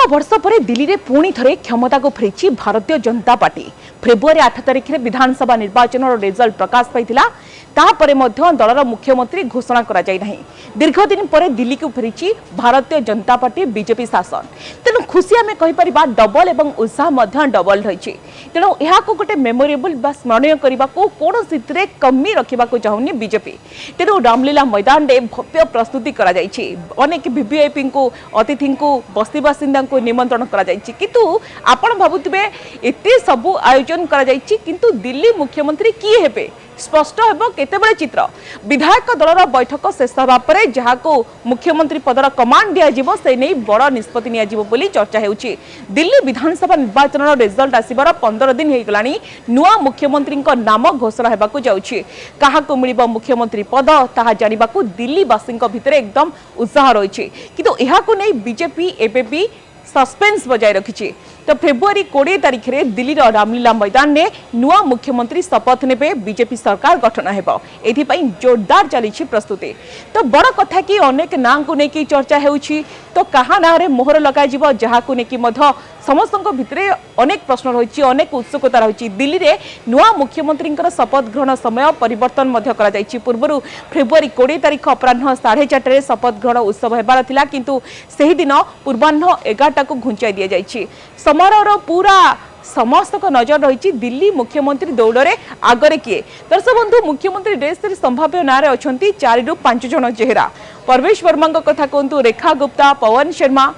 वर्ष पर दिल्ली में पुणी थे क्षमता को फेरी भारतीय जनता पार्टी। फेब्रुआरी 8 तारिख में विधानसभा निर्वाचन रिजल्ट प्रकाश पाइथिला। तापरे मध्य दलर मुख्यमंत्री घोषणा करा जाय नहीं। दीर्घ दिन पर दिल्ली को फेरी भारतीय जनता पार्टी बीजेपी शासन। तेणु खुशी आम कहीपर डबल एवं उत्साह डबल रही। तेणु यह गोटे मेमोरेबल बा स्मरणीय करने को कौन कमी रखा चाहूनी बीजेपी। तेणु रामलीला मैदान में भव्य प्रस्तुति करा जायछि। अनेक वीवीआईपी को अतिथि को बस्ती बासिंदा को निमंत्रण करा जायछि। किंतु आपण भाबुथिबे एते सबु आयोजन करा जायछि किंतु दिल्ली मुख्यमंत्री किए हेबे स्पष्ट हेबो केतेबेले चित्र। विधायक दलर बैठक शेष होगा पर जहाँ को मुख्यमंत्री पदर कमांड दिज्व से नहीं बड़ निष्पत्ति नियाजिबो बोली चर्चा हेउछि। दिल्ली विधानसभा निर्वाचन रिजल्ट आसिबार 15 दिन हो गलानी। नुआ मुख्यमंत्री नाम घोषणा हेबाकु जाउछि। काहाकु मिलिबो मुख्यमंत्री पद ताहा जानिबाकु दिल्लीवासी भितर एकदम उत्साह रही। किंतु एहाकु नै बीजेपी एबेबी सस्पेंस बजाय रखी। तो फेब्रुआरी 20 तारिख में दिल्ली रामलीला मैदान में नुआ मुख्यमंत्री शपथ ने बीजेपी सरकार गठन हो जोरदार चली प्रस्तुति। तो बड़ कथा कि अनेक ना को लेकिन चर्चा होउछि। तो कहा ना मोहर लग जहाँ को लेकिन समस्त भितर अनेक प्रश्न रही अनेक उत्सुकता रही। दिल्ली में नुआ मुख्यमंत्री शपथ ग्रहण समय परिवर्तन पूर्व फेब्रुआरी 20 तारिख अपराह 4:30 शपथ ग्रहण उत्सव होबार थिला किंतु सेही दिन पूर्वाह्न 11टा को घुंचाई दि जाइछि। समारोह पूरा समस्त को नजर रही दिल्ली मुख्यमंत्री दौड़े आगरे किए। दर्शक बंधु मुख्यमंत्री रेस संभाव्य ना 4 ରୁ 5 जन चेहरा। परवेश वर्मा कथा कहतु, रेखा गुप्ता, पवन शर्मा,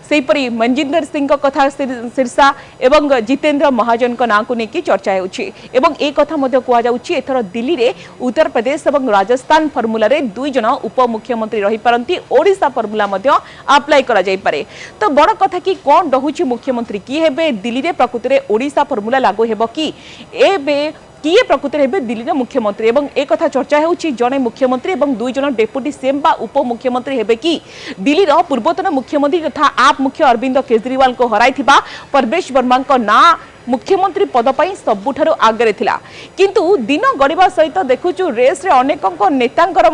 सेपरी मनजिंदर सिंह कथा शीर्षा एवं जितेंद्र महाजन का नाम को लेकिन चर्चा होउछि। एवं एक कथा मध्य कहा जाउछि एथर दिल्ली रे उत्तर प्रदेश एवं राजस्थान फर्मुला रे 2 जन उपमुख्यमंत्री रही पारंती। ओडिशा फर्मुला मध्य अप्लाई करा जाय पारे। तो बड़ कथा कि कोन रहुछि मुख्यमंत्री की हेबे दिल्ली रे प्रकृति रे ओडिशा फर्मुला लागू हेबो कि एबे किए प्रकृति में दिल्ली मुख्यमंत्री। एवं एक कथा चर्चा होउछि जने मुख्यमंत्री एवं 2 जन डेप्यूटी सीएम बा उपमुख्यमंत्री हेबे कि दिल्ली रो पूर्वतन मुख्यमंत्री तथा आप मुख्य अरविंद केजरीवाल को हराइथिबा परवेश वर्मा को ना मुख्यमंत्री पद पर सबुठारु आगरे थिला। किंतु दिन गड़िबा सहित देखुचु रेस रे अनेक नेतांकर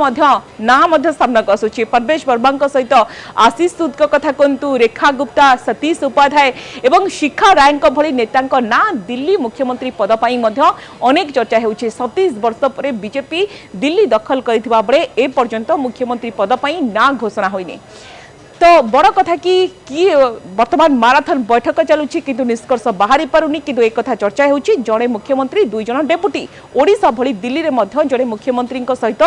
ना सामना को आसुछि। परवेश वर्मा सहित आशीष सूद कथा कहतु, रेखा गुप्ता, सतीश उपाध्याय एवं शिखा राय भली नेतांक ना दिल्ली मुख्यमंत्री पद पर अनेक चर्चा होउछि। 27 वर्ष पर बीजेपी दिल्ली दखल करथिबा बेले ए पर्यंत मुख्यमंत्री पद पर ना घोषणा होइनी। तो बड़ कथा कि वर्तमान माराथन बैठक चलुछि किंतु निष्कर्ष बाहरी पारुनी। किंतु एक कथा चर्चा होउछि जड़े मुख्यमंत्री 2 जन डेप्यूटी। ओडिशा भली दिल्ली रे मध्य जड़े मुख्यमंत्री सहित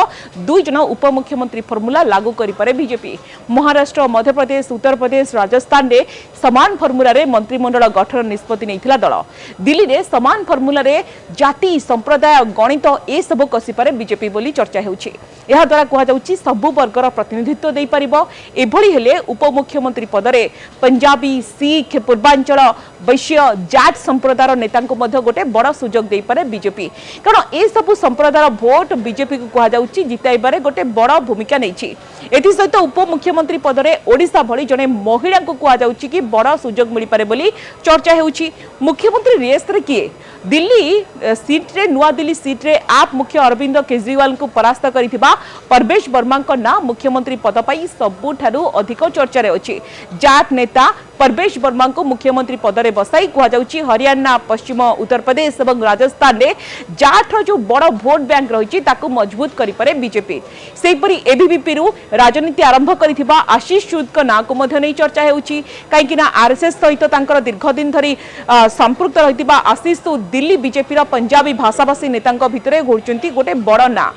2 जन उपमुख्यमंत्री फर्मुला लागू करि पारे बीजेपी। महाराष्ट्र, मध्य प्रदेश, उत्तर प्रदेश, राजस्थान रे समान फर्मुला रे मंत्रिमंडल गठन निष्पत्ति नैथिला दल। दिल्ली रे समान फर्मुला रे जाति, संप्रदाय, गणित ए सब कसी पारे बीजेपी बोली चर्चा होउछि। एहा द्वारा कहा जाउछि सबु वर्गर प्रतिनिधित्व देई परिबो। एभली हेले उपमुख्यमंत्री पदरे पंजाबी, सिख, पूर्वांचल, वैश्य, जाट संप्रदायर नेता गोटे बड़ सुजोग दे पारे बीजेपी। कारण ए सब संप्रदायर भोट बीजेपी को कहा जाउछि जिताइबारे गोटे बड़ भूमिका नैछि। एथि सहित उपमुख्यमंत्री पदरे ओडिशा भली जने महिला को कहा जाउछि कि बड़ सुजोग मिली पारे बोली चर्चा होउछि। मुख्यमंत्री रेस रे किए दिल्ली सीट रे नुआ दिल्ली सीट रे आप मुख्य अरविंद केजरीवाल को परास्त करिथिबा परवेश वर्मा को ना मुख्यमंत्री पद पई सबुठारु अधिक चर्चा रे अछि। जाट नेता परवेश वर्मा को मुख्यमंत्री पदरे बसाई कहा जाउछि हरियाणा, पश्चिम उत्तर प्रदेश एवं राजस्थान रे जाट रो जो बड़ भोट बैंक रही ताकू मजबूत करि पारे बीजेपी। सेपरी एबीवीपी रु राजनीति आरंभ करिथिबा आशीष सूद को ना को मध्य नै चर्चा हेउछि। काईकिना आरएसएस सहित तांकर दीर्घ दिन धरी संपृक्त रहिथिबा आशीष सूद दिल्ली बीजेपी रो पंजाबी भाषाभाषी नेतांक भितरे घुरचंती गोटे बड़ ना।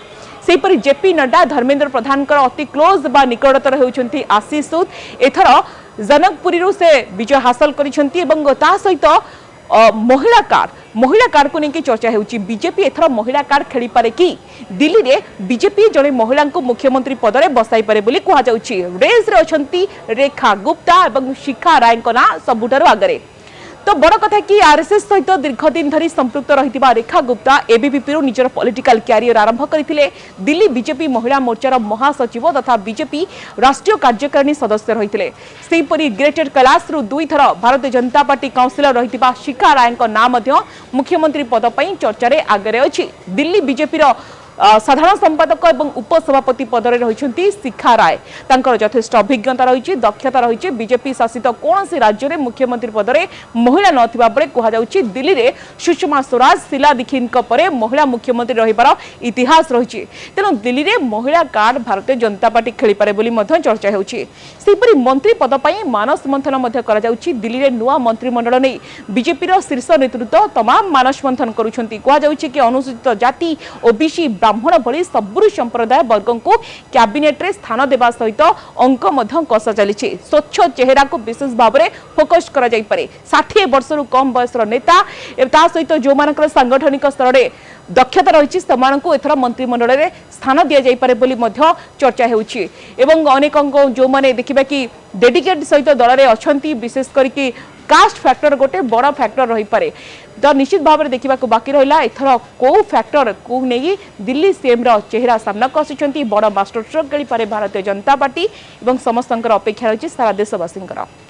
सेपरी जेपी नड्डा, धर्मेंद्र प्रधान अति क्लोज बा निकटतर होउछंती आशीष सूद। एथर जनकपुरी से विजय हासिल करिसेंती एवं ता सहित महिला कार्ड को लेकिन चर्चा होउछि। बीजेपी एथर महिला कार्ड खेली पारे कि दिल्ली रे बीजेपी जड़े महिला को मुख्यमंत्री पदरे बसाई पारे बोली कहा जाउछि। रेस रे अछंती रेखा गुप्ता एवं शिखा राय को ना सबुठारु आगरे। तो बड़ कथा कि आरएसएस सहित दीर्घ दिन धरी संपृक्त रहितिबा रेखा गुप्ता एबीवीपी रो निजर पॉलिटिकल कैरियर आरंभ करथिले। दिल्ली बीजेपी महिला मोर्चार महासचिव तथा बीजेपी राष्ट्रीय कार्यकारिणी सदस्य रहिथिले। सेपरी ग्रेटर कैलाश रु 2 थर भारतीय जनता पार्टी काउंसिलर रहितिबा शिखा राय को नाम मुख्यमंत्री पद पई चर्चा रे आगरे अछि। दिल्ली बीजेपी रो साधारण संपादक और उपसभापति पदरे रही शिखा राय यथेष्ट अभिज्ञता रही दक्षता रही बीजेपी शासित कौन राज्य में मुख्यमंत्री पदरे महिला नथिबा बेले कहुछि दिल्ली में सुषमा स्वराज शीला दीक्षित महिला मुख्यमंत्री रहिबार इतिहास रही तेणु दिल्ली में महिला कार्ड भारतीय जनता पार्टी खेलीपारे बोली चर्चा होछि सेपरि मंत्री पद पर मानस मंथन दिल्ली में नुआ मंत्रिमंडल नहीं बीजेपी शीर्ष नेतृत्व तमाम मानस मंथन करुछंती कि अनुसूचित जाति ओबीसी ब्राह्मण भली सबुरु संप्रदाय वर्ग को कैबिनेट रे स्थान देवा सहित अंक कषा चली स्वच्छ चेहरा को विशेष भाव में फोकस करा जाई पारे 60 वर्ष कम बयसर नेता ता सहित जो मानकर सांगठनिक स्तर में दक्षता रही एथर मंत्रिमंडल में स्थान दि जापे चर्चा होछि एवं अनेक जो मैंने देखा कि डेडिकेट सहित दल में अच्छा विशेष करके कास्ट फैक्टर गोटे बड़ फैक्टर रही पारे तो निश्चित भाव में देखा बाकी रहा एथर कौ फैक्टर को नहीं दिल्ली सीएम चेहरा सामना को आसी बड़ मास्टर स्ट्रोक खेली पारे भारतीय जनता पार्टी और समस्त अपेक्षा रही सारा देशवासी।